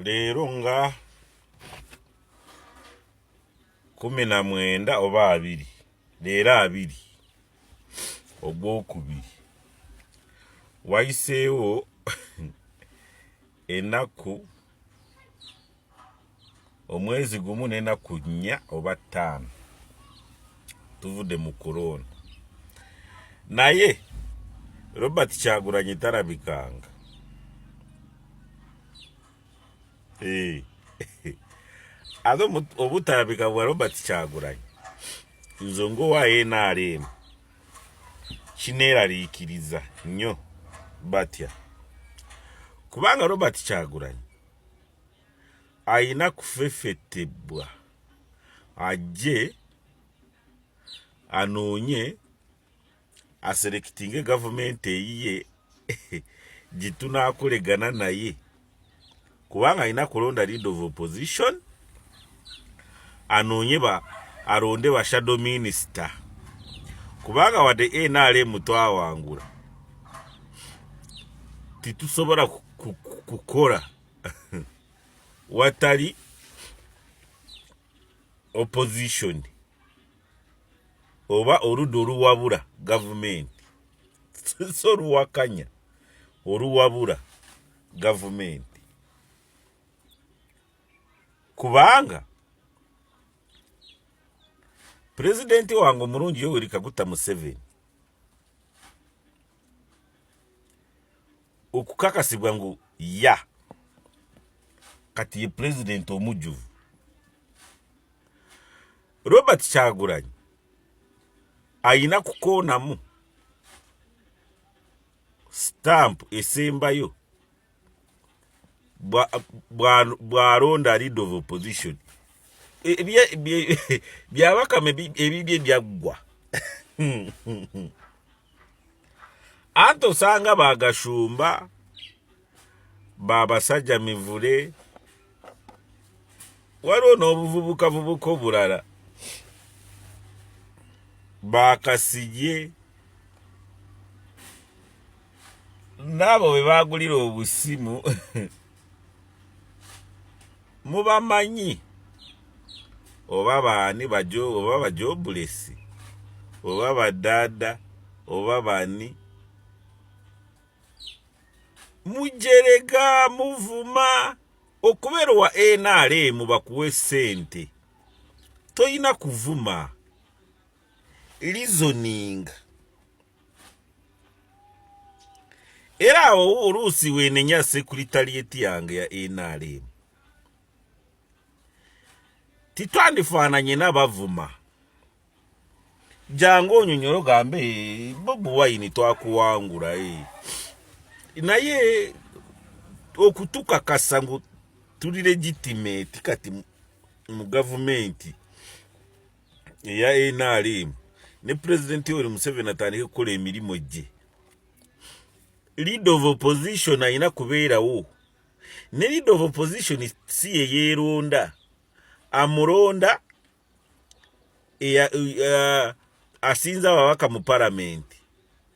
Leero nga 19 oba 20 leero 20 ogwokubiri wayiseewo ennaku omwezi gumu n'ennaku 4 oba 5 tuvudde mu korona naye Robert Kyagulanyi talabikanga. Ado obutalabika bwa Robert Kyagulanyi nzongo wa NRM kineeraliikiriza nnyo batya kubanga Robert Kyagulanyi ayina kufefetebwa ajje anoonye aserekitinge gavumenti eyiye gitunaakolegana naye kubanga ayina kulonda leader of opposition anoonye alonde ba shadow minister kubanga wadde NRM twawangula titusobola kukola watali opposition oba oludda oluwabula gavumenti so luwakanya oluwabula gavumenti kubanga Presidenti wange omulungi Yoweri Kaguta Museveni okukakasibwa ngu kati ye president omujjuvu Robert Kyagulanyi ayina kukoonamu stamp esembayo bw'alonda leader of opposition byabakame ebibye byaggwa anti osanga bagashumba babasajja mivule waliwo n'obuvubuka obulala bakasije nabo bwe bagulira obusimu mubamanyi oba baani oba bajobulesi oba badada oba bani mujerega muvuma okubeera wa NRM bakuwe sente toyina kuvuma reasoning era awo oluusi weenenya secretariat yange ya NRM titwandifaananye n'abavuma jangu onyonyolo gambe Bobiwine twakuwangula naye okutukakasa ngu tuli legitimate kati mu gavumenti eya NRM ne President Yoweri Museveni atandike kukola emirimu gye leader of opposition ayina kubeerawo ne leader of opposition si yeyeeronda amulonda asinza ababaka mu palamenti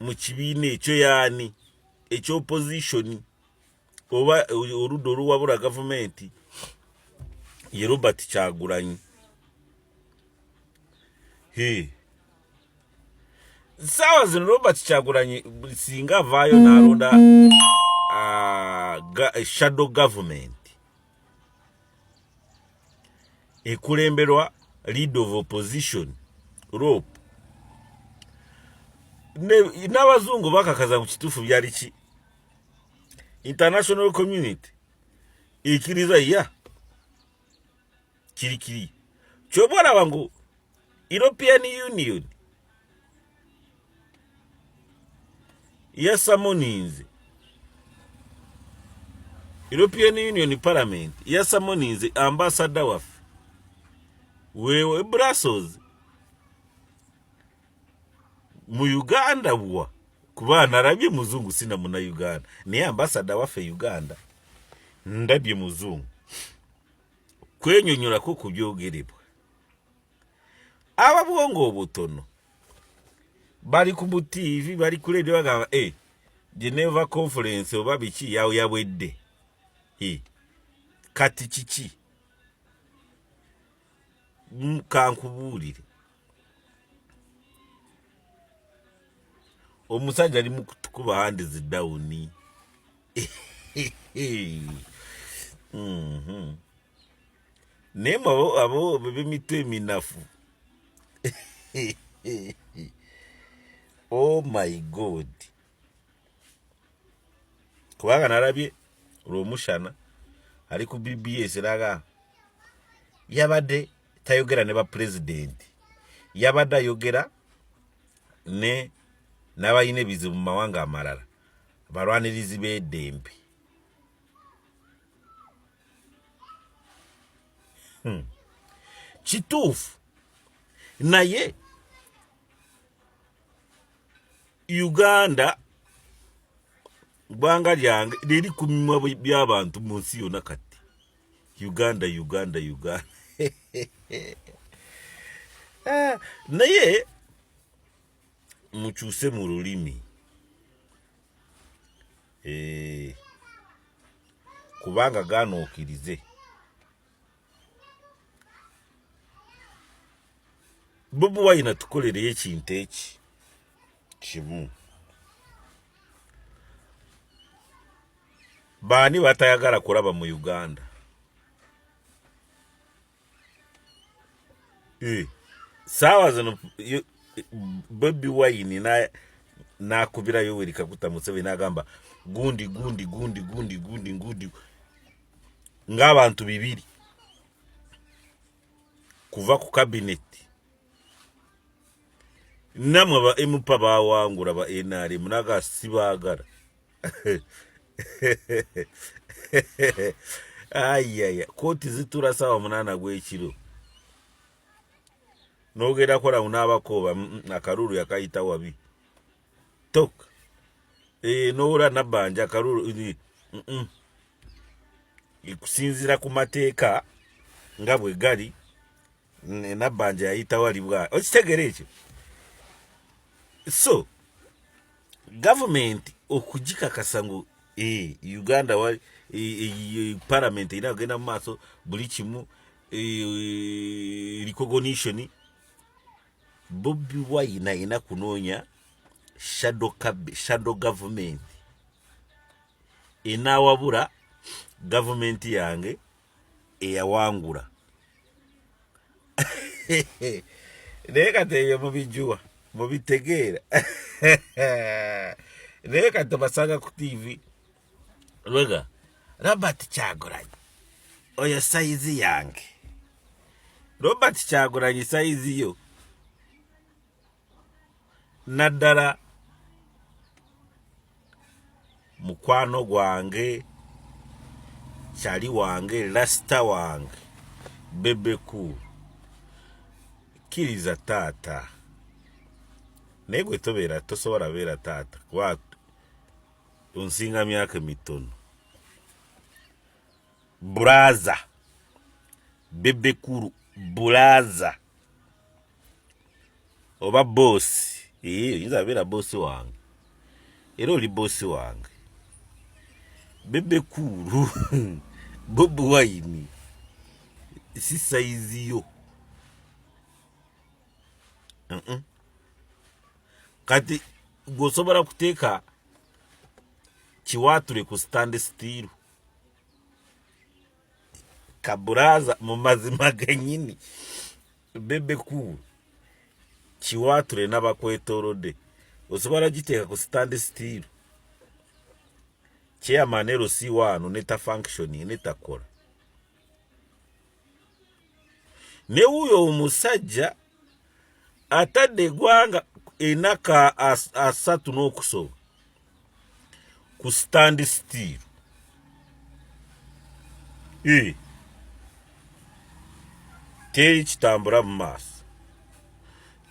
mu kibiina ekyo yaani eky'opposition oba oludda oluwabula gavumenti ye Robert Kyagulanyi. Sawa zino Robert Kyagulanyi singa avaayo n'alonda shadow government ekulemberwa leader of opposition rope n'abazungu bakakaza mu kituufu byali ki international community ikkiriza kirikiri kyobalaba ngu European Union yasamoninze European Union Parliament yasamoninze ambassador waffe wewe Brussels mu Uganda bwa kuba narabye muzungu sina muna Uganda naye ambassador waffe Uganda ndabye muzungu kwenyonyola ko kubyogerebwa ababwongo obutono bali ku TV bali ku radio bagamba Geneva conference oba biki yawo yabwedde kati kiki kankubuulire omusajja ali mu kutukuba hands down naye abo b'emitwe eminafu oh my god kubanga nalabye olw'omushana ali ku BBS raga yabadde tayogera ne ba president yabadde ayogera ne n'abalina ebizibu mu mawanga amalala abalwanirizi b'eddembe kituufu naye Uganda gwanga lyange liri ku mimwa by'abantu mu nsi yonna kati Uganda naye mukyuse mu lulimi kubanga gaanookirize Bobiwine tukolereyo ekintu eki kimu baani batayagala kulaba mu Uganda saawa zino Bobiwine nakubira Yoweri Kaguta Museveni n'agamba gundi ng'abantu 2 kuva ku cabinet namwe ba emupa bawangula ba NRM naga sibaagala ayaya koti zitura sawa 8 gw'ekiro nogera kola unabakoba akalulu yakayita wabi tok noora nabanja akalulu ikusinzira ku mateeka nga bwe gali nabanja yayita wali bwa okitegere ekyo so government okujikakasa ngu Uganda wali parliament ina genda mu maaso buli kimu recognition Bobiwine ina kunoonya shadow government inawabura government yange eyawangula Neka teyo mubijua mubitegeera neka tobasanga ku TV lwega Robert Kyagulanyi oyo size yange Robert Kyagulanyi size yo naddala mukwano gwange kyali wange lasta wange bebeku kiriza tata negwe tobera tosobola bera tata kwatu unsinga myaka mitono braza bebekuru braza oba boss yiza bera boss wange era oli boss wange bebekuru Bobiwine si size yo kati gosobora kuteeka kiwature ku stand still kaburaza mu mazima ganyini bebeku kiwature n'abakwetorode osobora giteeka ku stand still chairman si wano neta function netakola ne uyo omusajja atadde gwanga enaka asatu n'okusoba ku stand still teri kitambula mu maaso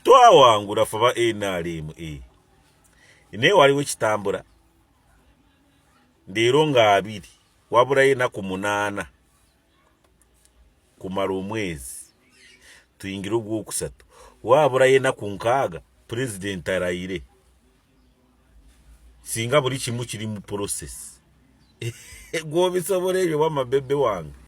twawangula faba NRM naye waliwo kitambula ndero nga 2 wabula enaku 8 kumala omwezi tuyingira ogwokusatu wabula enaku 6 president arayire singa buli kimu kiri mu process gwobisobole ebyo wamabebe wange